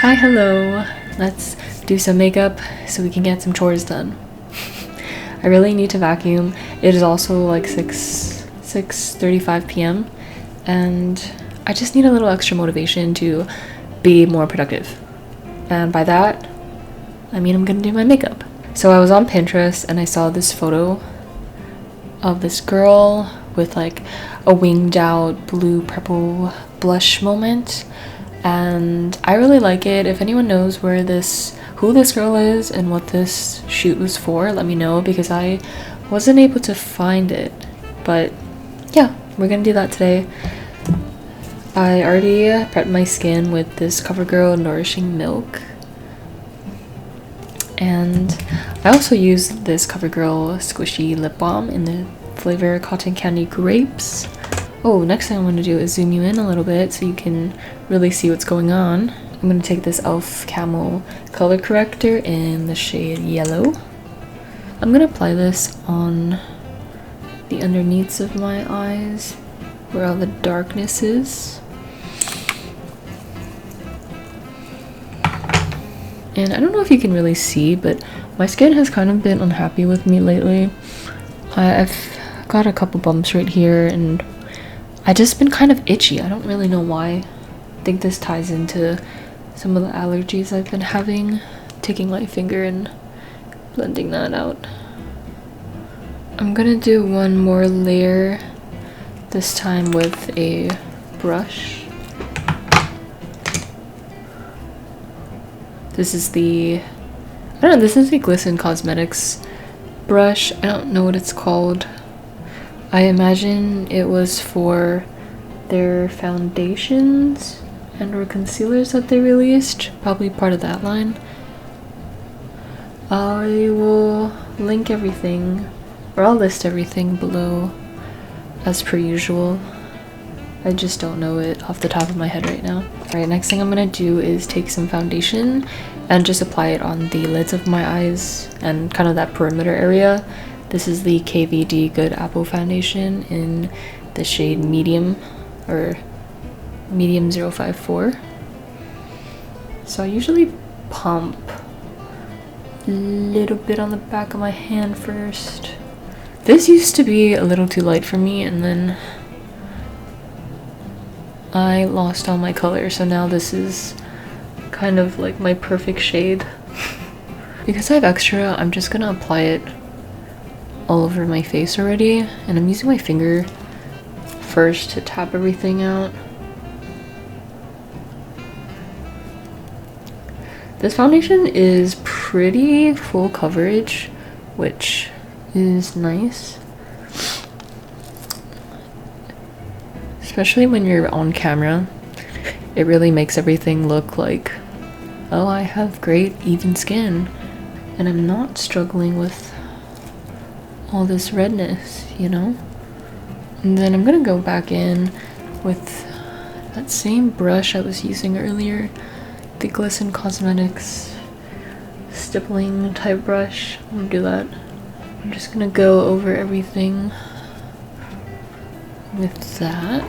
Hi, hello. Let's do some makeup so we can get some chores done. I really need to vacuum. It is also like 6:35 p.m. and I just need a little extra motivation to be more productive. And by that, I mean I'm gonna do my makeup. So I was on Pinterest and I saw this photo of this girl with like a winged out blue purple blush moment, and I really like it. If anyone knows who this girl is and what this shoot was for, let me know, because I wasn't able to find it. But yeah, we're gonna do that today. I already prepped my skin with this CoverGirl Nourishing Milk, and I also used this CoverGirl Squishy Lip Balm in the flavor Cotton Candy Grapes. Oh, next thing I'm going to do is zoom you in a little bit so you can really see what's going on. I'm going to take this e.l.f. Camo color corrector in the shade Yellow. I'm going to apply this on the underneaths of my eyes where all the darkness is. And I don't know if you can really see, but my skin has kind of been unhappy with me lately. I've got a couple bumps right here and I've just been kind of itchy. I don't really know why. I think this ties into some of the allergies I've been having. Taking my finger and blending that out. I'm gonna do one more layer, this time with a brush. This is the Glisten Cosmetics brush. I don't know what it's called. I imagine it was for their foundations and or concealers that they released, probably part of that line. I will link everything, or I'll list everything below as per usual. I just don't know it off the top of my head right now. Alright, next thing I'm gonna do is take some foundation and just apply it on the lids of my eyes and kind of that perimeter area. This is the KVD Good Apple Foundation in the shade Medium, or Medium 054. So I usually pump a little bit on the back of my hand first. This used to be a little too light for me, and then I lost all my color, so now this is kind of like my perfect shade. Because I have extra, I'm just gonna apply it all over my face already, and I'm using my finger first to tap everything out. This foundation is pretty full coverage, which is nice, especially when you're on camera. It really makes everything look like, oh, I have great even skin and I'm not struggling with all this redness, you know? And then I'm gonna go back in with that same brush I was using earlier, the Glisten Cosmetics stippling type brush. I'm gonna do that. I'm just gonna go over everything with that.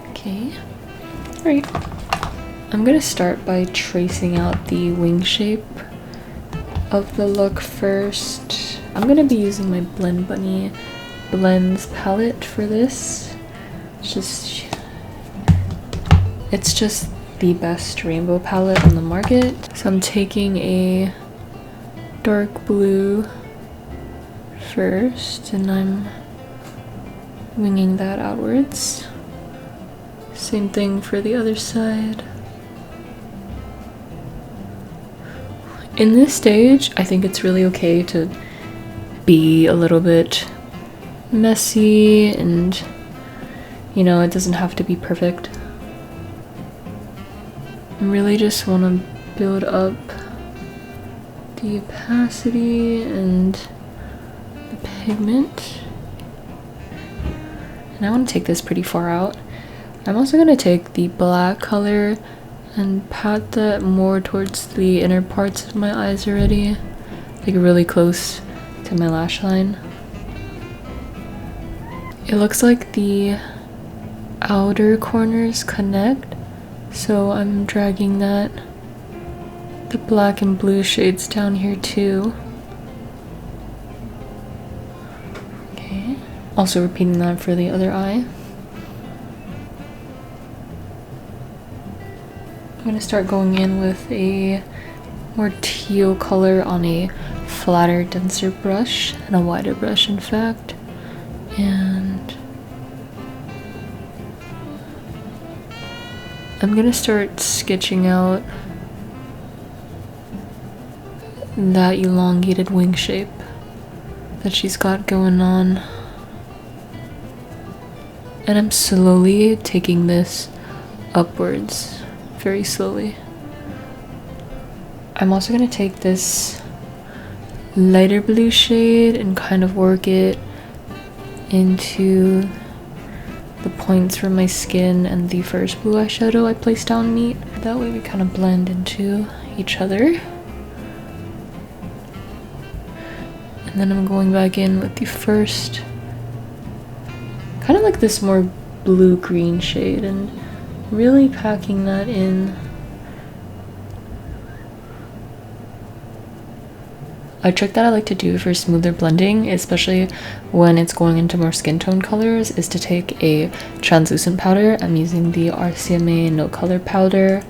Okay. Alright. I'm gonna start by tracing out the wing shape of the look first. I'm gonna be using my Blend Bunny Blends palette for this. It's just the best rainbow palette on the market. So I'm taking a dark blue first and I'm winging that outwards. Same thing for the other side. In this stage, I think it's really okay to be a little bit messy, and you know, it doesn't have to be perfect. I really just want to build up the opacity and the pigment, and I want to take this pretty far out. I'm also going to take the black color and pat that more towards the inner parts of my eyes already, like really close to my lash line. It looks like the outer corners connect, So I'm dragging the black and blue shades down here too. Okay. Also repeating that for the other eye. I'm going to start going in with a more teal color on a flatter, denser brush, and a wider brush in fact. And I'm going to start sketching out that elongated wing shape that she's got going on. And I'm slowly taking this upwards. Very slowly. I'm also going to take this lighter blue shade and kind of work it into the points from my skin and the first blue eyeshadow I placed down neat. That way we kind of blend into each other. And then I'm going back in with the first, kind of like this more blue-green shade, and really packing that in. A trick that I like to do for smoother blending, especially when it's going into more skin tone colors, is to take a translucent powder. I'm using the RCMA No Color powder,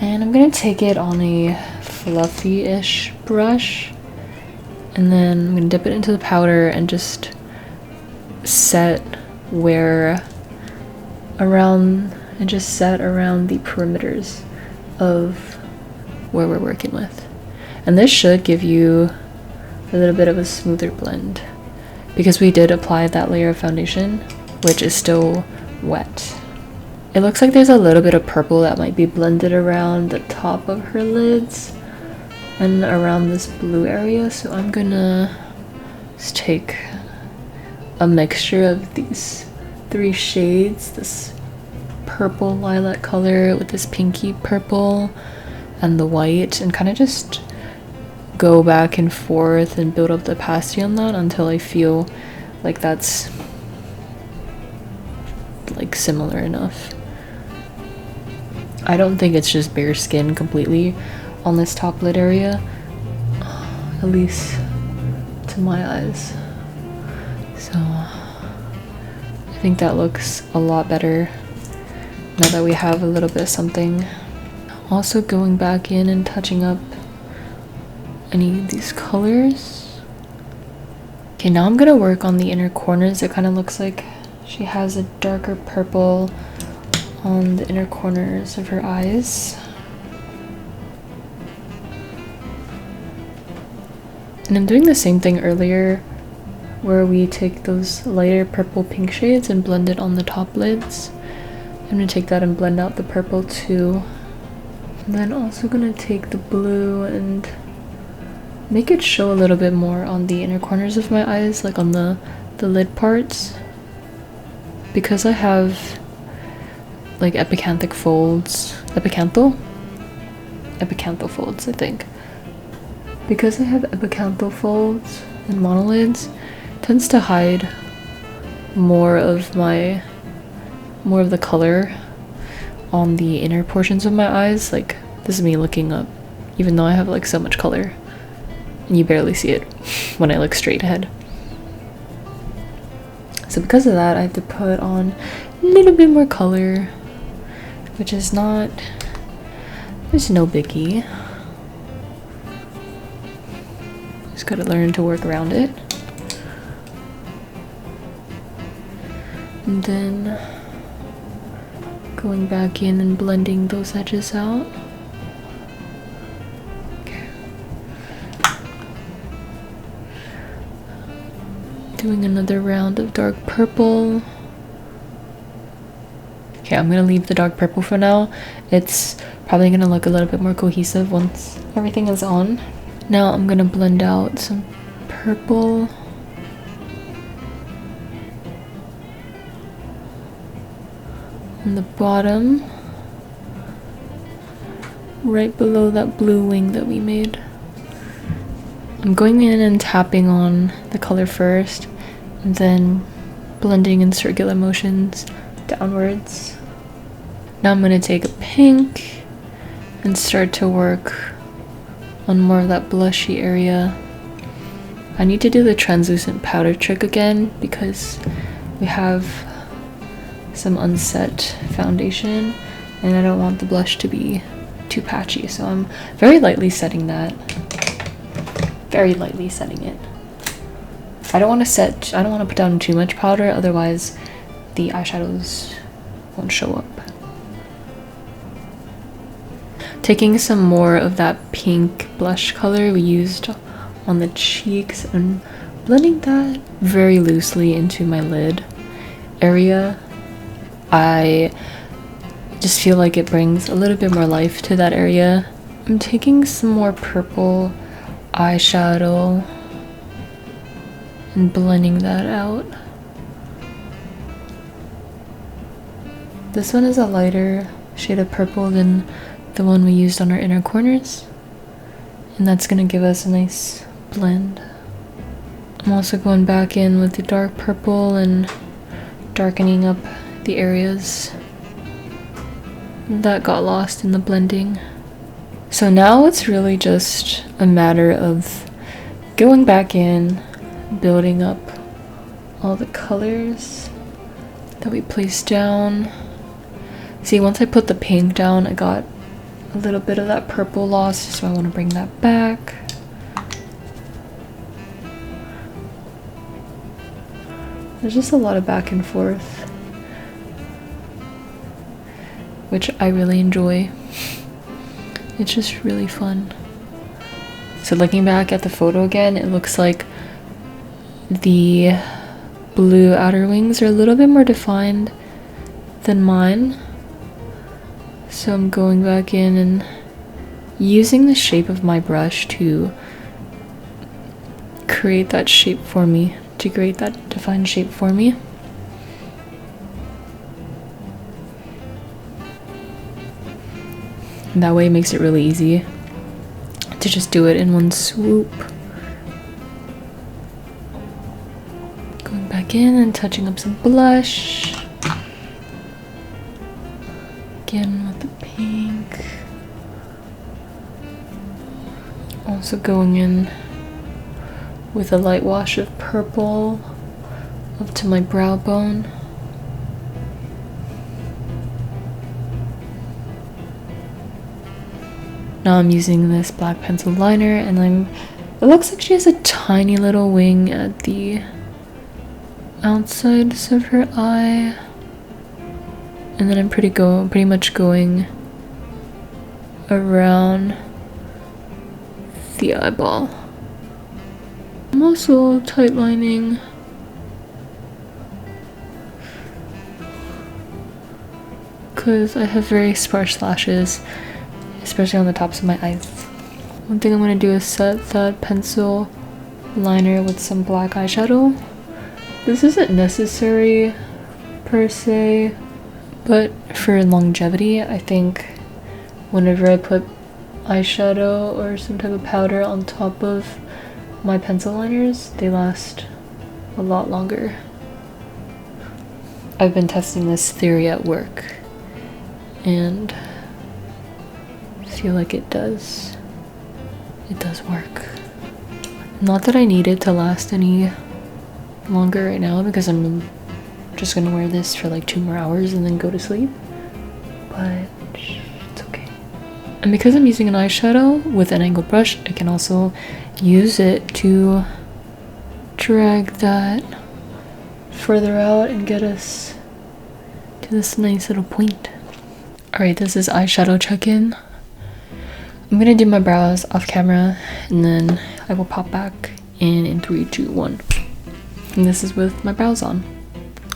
and I'm gonna take it on a fluffy-ish brush, and then I'm gonna dip it into the powder and just set around the perimeters of where we're working with. And this should give you a little bit of a smoother blend because we did apply that layer of foundation, which is still wet. It looks like there's a little bit of purple that might be blended around the top of her lids and around this blue area, so I'm gonna just take a mixture of these three shades, this purple lilac color with this pinky purple and the white, and kind of just go back and forth and build up the opacity on that until I feel like that's like similar enough. I don't think it's just bare skin completely on this top lid area, at least to my eyes. So I think that looks a lot better now that we have a little bit of something. Also going back in and touching up any of these colors. Okay, now I'm gonna work on the inner corners. It kind of looks like she has a darker purple on the inner corners of her eyes. And I'm doing the same thing earlier where we take those lighter purple pink shades and blend it on the top lids. I'm gonna take that and blend out the purple too. And then also gonna take the blue and make it show a little bit more on the inner corners of my eyes, like on the lid parts. Because I have like epicanthic folds, epicanthal folds, I think. Because I have epicanthal folds and monolids, it tends to hide more of the color on the inner portions of my eyes. Like, this is me looking up, even though I have like so much color. And you barely see it when I look straight ahead. So because of that, I have to put on a little bit more color, which is not, there's no biggie. Just gotta learn to work around it. And then going back in and blending those edges out. Doing another round of dark purple. Okay, I'm gonna leave the dark purple for now. It's probably gonna look a little bit more cohesive once everything is on. Now I'm gonna blend out some purple. On the bottom, right below that blue wing that we made. I'm going in and tapping on the color first, and then blending in circular motions downwards. Now I'm gonna take a pink and start to work on more of that blushy area. I need to do the translucent powder trick again because we have some unset foundation and I don't want the blush to be too patchy, so I'm very lightly setting that. Very lightly setting it. I don't want to put down too much powder, otherwise the eyeshadows won't show up. Taking some more of that pink blush color we used on the cheeks and blending that very loosely into my lid area. I just feel like it brings a little bit more life to that area. I'm taking some more purple eyeshadow and blending that out. This one is a lighter shade of purple than the one we used on our inner corners, and that's gonna give us a nice blend. I'm also going back in with the dark purple and darkening up the areas that got lost in the blending. So now it's really just a matter of going back in, building up all the colors that we placed down. See, once I put the pink down, I got a little bit of that purple lost, so I want to bring that back. There's just a lot of back and forth, which I really enjoy. It's just really fun. So looking back at the photo again, it looks like the blue outer wings are a little bit more defined than mine. So I'm going back in and using the shape of my brush to create that shape for me, to create that defined shape for me. And that way it makes it really easy to just do it in one swoop. Going back in and touching up some blush. Again with the pink. Also going in with a light wash of purple up to my brow bone. Now I'm using this black pencil liner and it looks like she has a tiny little wing at the outsides of her eye. And then I'm pretty much going around the eyeball. I'm also tight lining because I have very sparse lashes, especially on the tops of my eyes. One thing I'm going to do is set that pencil liner with some black eyeshadow. This isn't necessary per se, but for longevity, I think whenever I put eyeshadow or some type of powder on top of my pencil liners, they last a lot longer. I've been testing this theory at work and I feel like it does work. Not that I need it to last any longer right now because I'm just gonna wear this for like 2 more hours and then go to sleep, but it's okay. And because I'm using an eyeshadow with an angled brush, I can also use it to drag that further out and get us to this nice little point. Alright, this is eyeshadow check-in. I'm gonna do my brows off camera and then I will pop back in 3, 2, 1. And this is with my brows on.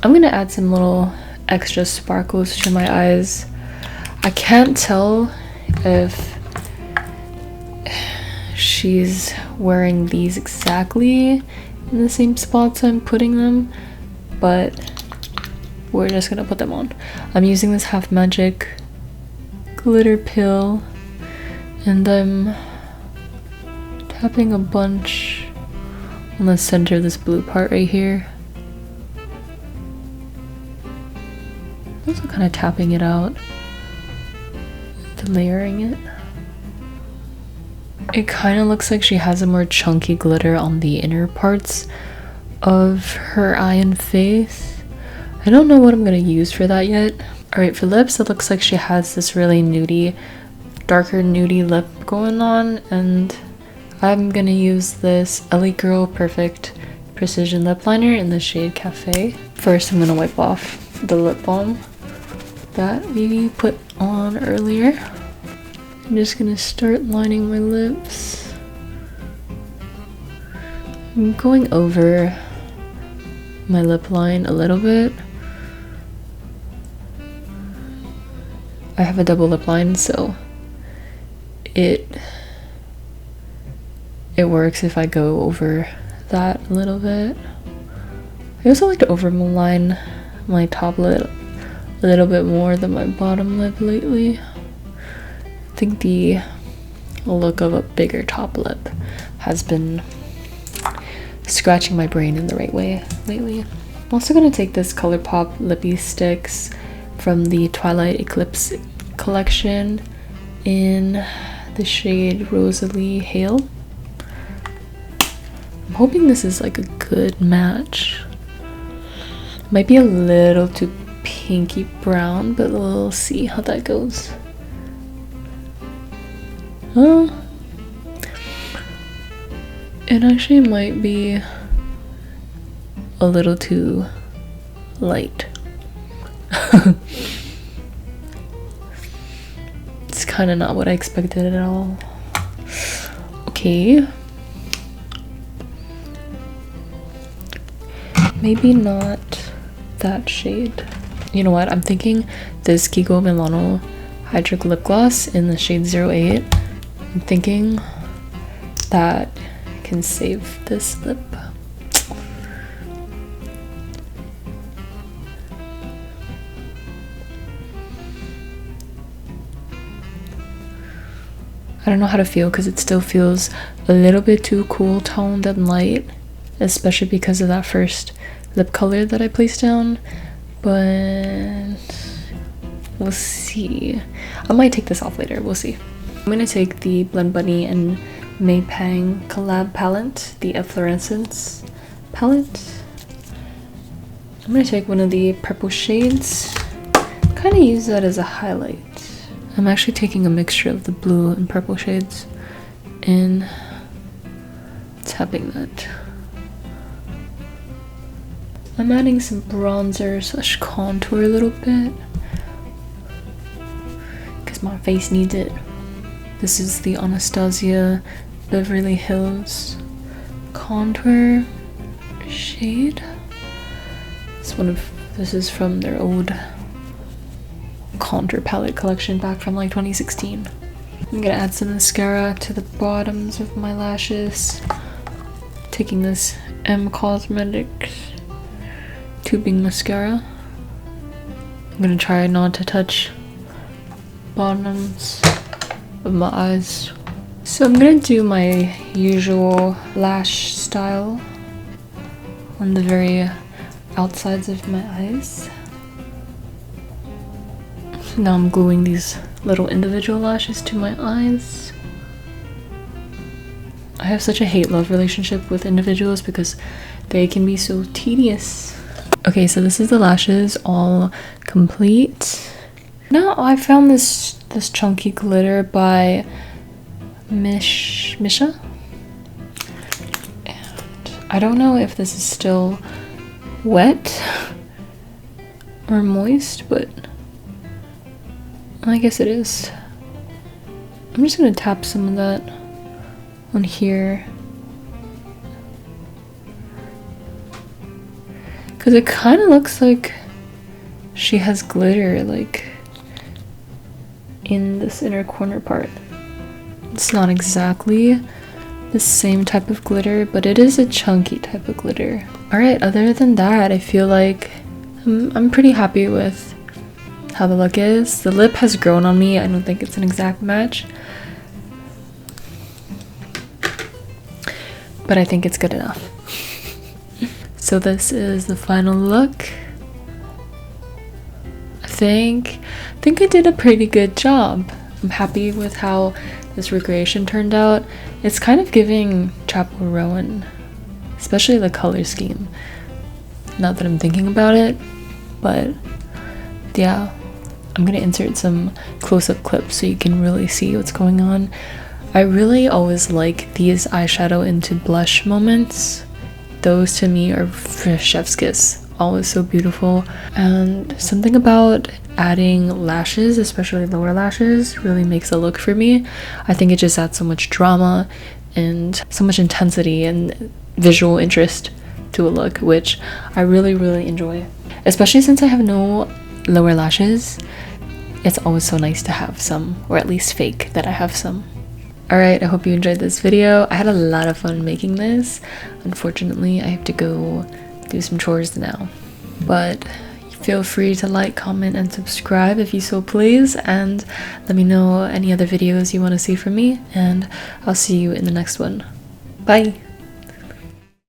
I'm gonna add some little extra sparkles to my eyes. I can't tell if she's wearing these exactly in the same spots I'm putting them, but we're just gonna put them on. I'm using this Half Magic glitter pill and I'm tapping a bunch on the center of this blue part right here. Also kind of tapping it out layering it. It kind of looks like she has a more chunky glitter on the inner parts of her eye and face. I don't know what I'm gonna use for that yet. Alright, for lips, it looks like she has this really nudie, darker nudie lip going on, and I'm gonna use this LA Girl Perfect Precision Lip Liner in the shade Cafe. First, I'm gonna wipe off the lip balm that we put on earlier. I'm just gonna start lining my lips. I'm going over my lip line a little bit. I have a double lip line, so it works if I go over that a little bit. I also like to overline my top lip a little bit more than my bottom lip lately. I think the look of a bigger top lip has been scratching my brain in the right way lately. I'm also going to take this ColourPop lippie sticks from the Twilight Eclipse collection in the shade Rosalie Hale. I'm hoping this is like a good match. Might be a little too pinky brown, but we'll see how that goes. It actually might be a little too light. It's kind of not what I expected at all. Okay. Maybe not that shade. You know what? I'm thinking this Kiko Milano Hydra lip gloss in the shade 08. I'm thinking that can save this lip. I don't know how to feel because it still feels a little bit too cool toned and light, especially because of that first lip color that I placed down, but we'll see. I might take this off later, we'll see. I'm gonna take the Blend Bunny and Maypang collab palette, the Efflorescence palette. I'm gonna take one of the purple shades, kind of use that as a highlight. I'm actually taking a mixture of the blue and purple shades and tapping that. I'm adding some bronzer slash contour a little bit because my face needs it. This is the Anastasia Beverly Hills contour shade. This is from their old contour palette collection back from like 2016. I'm gonna add some mascara to the bottoms of my lashes. Taking this Cosmetics tubing mascara. I'm gonna try not to touch bottoms of my eyes. So I'm gonna do my usual lash style on the very outsides of my eyes. So now I'm gluing these little individual lashes to my eyes. I have such a hate-love relationship with individuals because they can be so tedious. Okay, so this is the lashes all complete. Now I found this chunky glitter by missha, and I don't know if this is still wet or moist, but I guess it is. I'm just gonna tap some of that on here because it kind of looks like she has glitter like in this inner corner part. It's not exactly the same type of glitter, but it is a chunky type of glitter. Alright, other than that, I feel like I'm pretty happy with how the look is. The lip has grown on me. I don't think it's an exact match, but I think it's good enough. So this is the final look. I think I did a pretty good job. I'm happy with how this recreation turned out. It's kind of giving Chapel Rowan, especially the color scheme. Not that I'm thinking about it, but yeah. I'm gonna insert some close-up clips so you can really see what's going on. I really always like these eyeshadow into blush moments. Those to me are chef's kiss. Always so beautiful. And something about adding lashes, especially lower lashes, really makes a look for me. I think it just adds so much drama and so much intensity and visual interest to a look, which I really enjoy. Especially since I have no lower lashes, it's always so nice to have some, or at least fake that I have some. Alright, I hope you enjoyed this video. I had a lot of fun making this. Unfortunately, I have to go do some chores now. But feel free to like, comment, and subscribe if you so please, and let me know any other videos you want to see from me, and I'll see you in the next one. Bye!